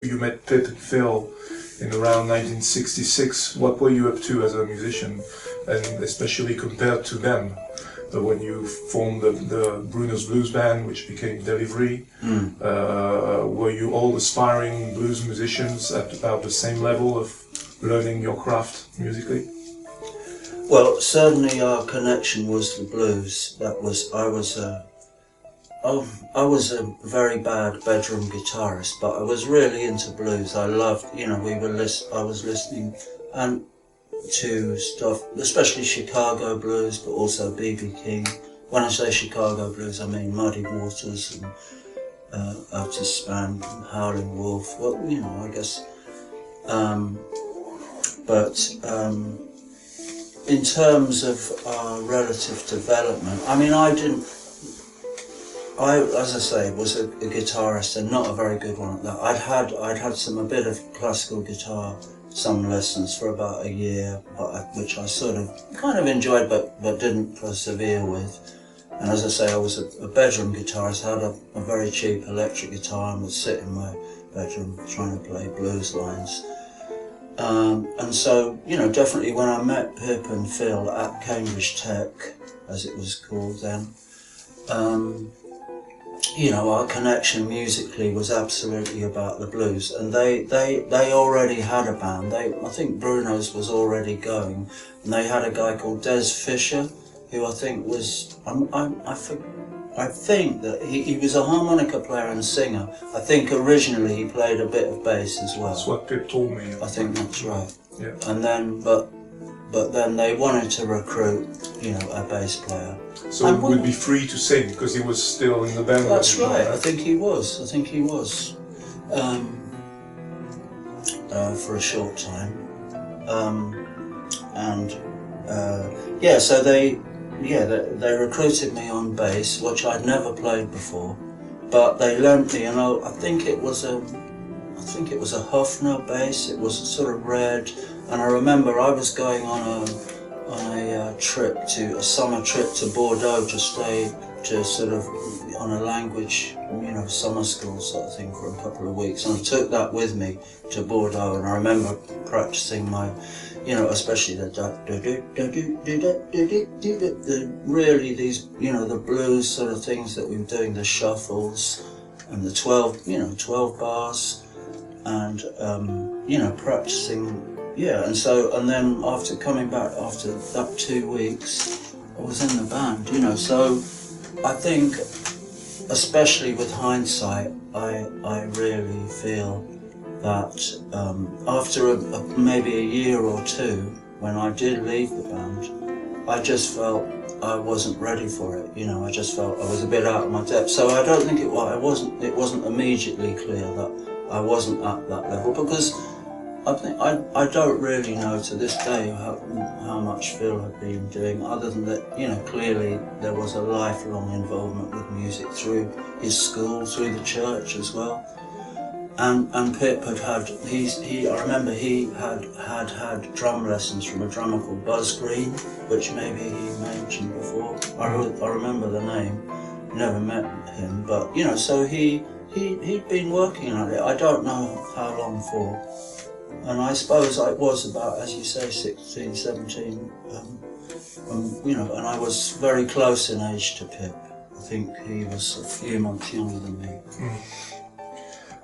You met Pip and Phil in around 1966. What were you up to as a musician, and especially compared to them? When you formed the Brunos Blues Band, which became Delivery, were you all aspiring blues musicians at about the same level of learning your craft musically? Well, certainly our connection was the blues. I was a very bad bedroom guitarist, but I was really into blues. I loved, I was listening to stuff, especially Chicago blues, but also B.B. King. When I say Chicago blues, I mean Muddy Waters and Otis Spann and Howlin' Wolf. Well, I guess. In terms of our relative development, I mean, as I say, was a guitarist and not a very good one at that. I'd had a bit of classical guitar, some lessons for about a year, which I sort of kind of enjoyed but didn't persevere with. And as I say, I was a bedroom guitarist. I had a very cheap electric guitar and would sit in my bedroom trying to play blues lines. And so, definitely when I met Pip and Phil at Cambridge Tech, as it was called then, our connection musically was absolutely about the blues, and they already had a band. I think Brunos was already going, and they had a guy called Des Fisher, who I think was, I think that he was a harmonica player and singer. I think originally he played a bit of bass as well. That's what Pip told me. I think that's right. Yeah. And then, but then they wanted to recruit, a bass player. So he would be free to sing because he was still in the band. That's right. I think he was. For a short time. So they recruited me on bass, which I'd never played before, but they lent me, I think it was a Hofner bass. It was sort of red, and I remember I was going on a summer trip to Bordeaux to stay sort of on a language, summer school sort of thing for a couple of weeks, and I took that with me to Bordeaux, and I remember practicing my, especially the really these, the blues sort of things that we were doing, the shuffles and the 12 bars, and practicing. Yeah, and then after coming back after that 2 weeks, I was in the band, so I think, especially with hindsight, I really feel that after maybe a year or two, when I did leave the band, I just felt I wasn't ready for it, I just felt I was a bit out of my depth. So I don't think it wasn't immediately clear that I wasn't at that level, because I don't really know to this day how much Phil had been doing, other than that, clearly there was a lifelong involvement with music through his school, through the church as well. And Pip I remember he had drum lessons from a drummer called Buzz Green, which maybe he mentioned before. I remember the name, never met him, but so he'd been working at it. I don't know how long for. And I suppose I was about, as you say, 16, 17, and I was very close in age to Pip. I think he was a few months younger than me.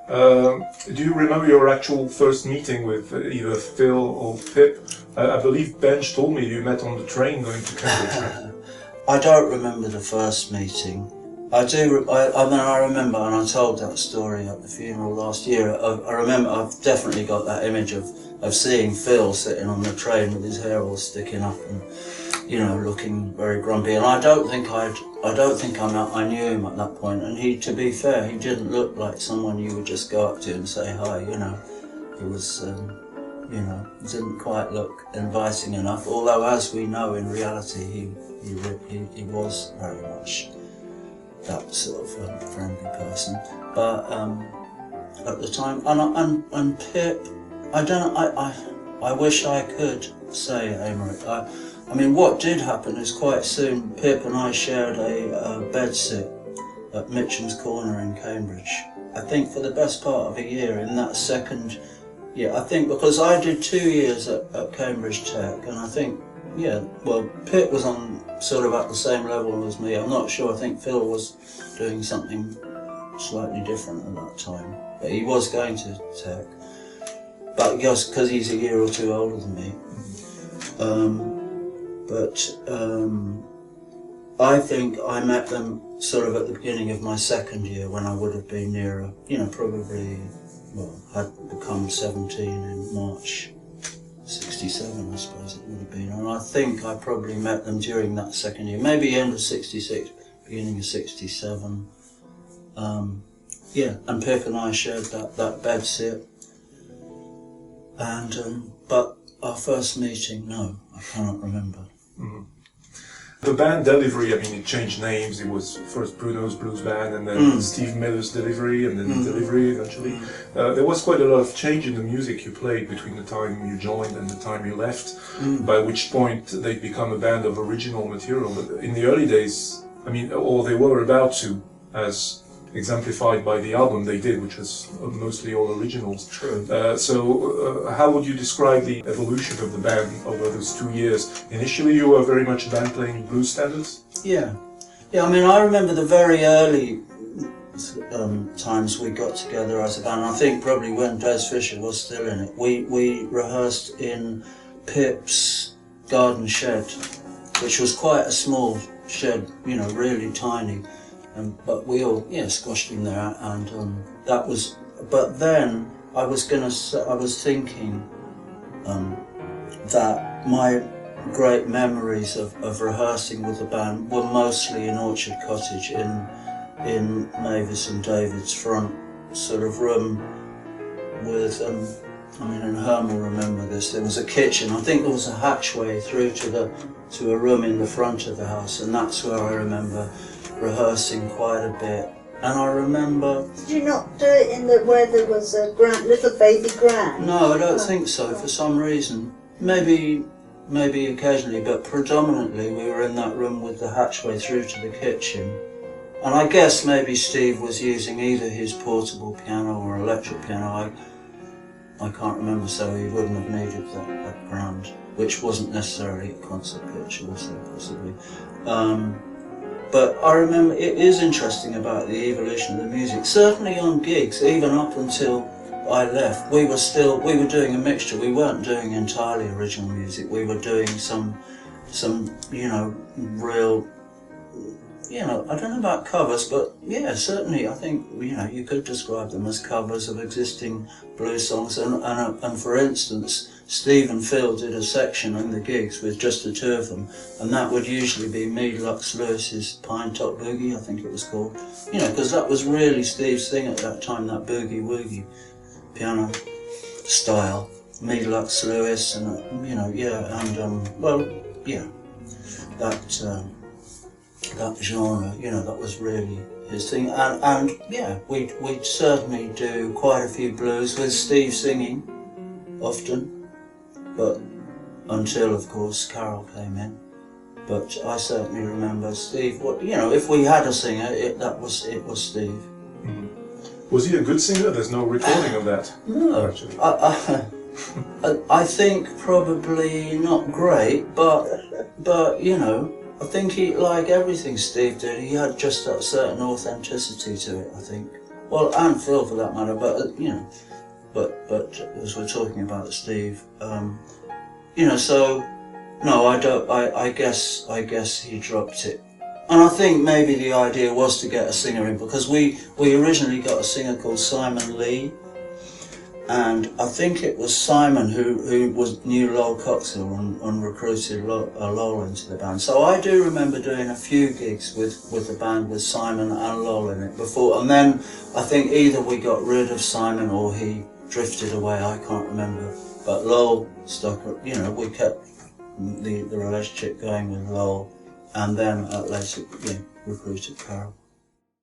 Do you remember your actual first meeting with either Phil or Pip? I believe Benj told me you met on the train going to Cambridge. I don't remember the first meeting. I remember, and I told that story at the funeral last year. I remember, I've definitely got that image of seeing Phil sitting on the train with his hair all sticking up and, looking very grumpy. And I don't think I knew him at that point. And to be fair, he didn't look like someone you would just go up to and say hi. He was, didn't quite look inviting enough. Although, as we know, in reality, he was very much that sort of friendly person, but at the time, and Pip, I wish I could say Aymeric. I mean, what did happen is quite soon Pip and I shared a bedsit at Mitcham's Corner in Cambridge, I think for the best part of a year in that second year. I think because I did 2 years at Cambridge Tech, and I think, yeah, well, Pitt was on sort of at the same level as me. I'm not sure. I think Phil was doing something slightly different at that time, but he was going to Tech. But just because he's a year or two older than me. I think I met them sort of at the beginning of my second year when I would have been nearer, you know, probably, well, I'd become 17 in March 67, I suppose it would have been. And I think I probably met them during that second year, maybe end of 66, beginning of 67. Yeah, and Pip and I shared that bed sit. And, but our first meeting, no, I cannot remember. Mm-hmm. The band delivery, I mean, it changed names. It was first Brunos Blues Band, and then Steve Miller's Delivery, and then Delivery eventually. There was quite a lot of change in the music you played between the time you joined and the time you left, by which point they'd become a band of original material. But in the early days, I mean, or they were about to, as exemplified by the album they did, which was mostly all originals. True. So how would you describe the evolution of the band over those 2 years? Initially you were very much a band playing blues standards? Yeah. Yeah, I mean, I remember the very early times we got together as a band. I think probably when Des Fisher was still in it. We rehearsed in Pip's garden shed, which was quite a small shed, you know, really tiny. But we all, yeah, squashed in there, and that was. But then I was thinking that my great memories of rehearsing with the band were mostly in Orchard Cottage in Mavis and David's front sort of room with. I mean, and Herm will remember this. There was a kitchen. I think there was a hatchway through to a room in the front of the house, and that's where I remember rehearsing quite a bit. And I remember... Did you not do it in where there was a little baby grand? No, I don't think so, for some reason. Maybe occasionally, but predominantly we were in that room with the hatchway through to the kitchen. And I guess maybe Steve was using either his portable piano or electric piano. I can't remember, so he wouldn't have needed that grand, which wasn't necessarily a concert pitch also, possibly. But I remember it is interesting about the evolution of the music. Certainly on gigs, even up until I left, we were doing a mixture. We weren't doing entirely original music. We were doing some you know, real, you know, I don't know about covers, but yeah, certainly I think, you know, you could describe them as covers of existing blues songs. And for instance, Steve and Phil did a section in the gigs with just the two of them, and that would usually be me, Lux Lewis's Pine Top Boogie, I think it was called. You know, because that was really Steve's thing at that time, that boogie-woogie piano style. Me, Lux Lewis, and you know, yeah, and well, yeah, that genre, you know, that was really his thing. And yeah, we'd certainly do quite a few blues with Steve singing, often. But until, of course, Carol came in. But I certainly remember Steve. You know, if we had a singer, it was Steve. Mm-hmm. Was he a good singer? There's no recording of that. No, actually. I think probably not great, but you know, I think he, like everything Steve did, he had just that certain authenticity to it. I think. Well, and Phil for that matter, but you know. But as we're talking about Steve, you know, so no, I don't. I guess he dropped it, and I think maybe the idea was to get a singer in, because we originally got a singer called Simon Lee, and I think it was Simon who knew Lowell Coxill and recruited Lowell into the band. So I do remember doing a few gigs with the band with Simon and Lowell in it before, and then I think either we got rid of Simon or he drifted away, I can't remember. But Lowell stuck, you know, we kept the relationship going with Lowell, and then later recruited Carol.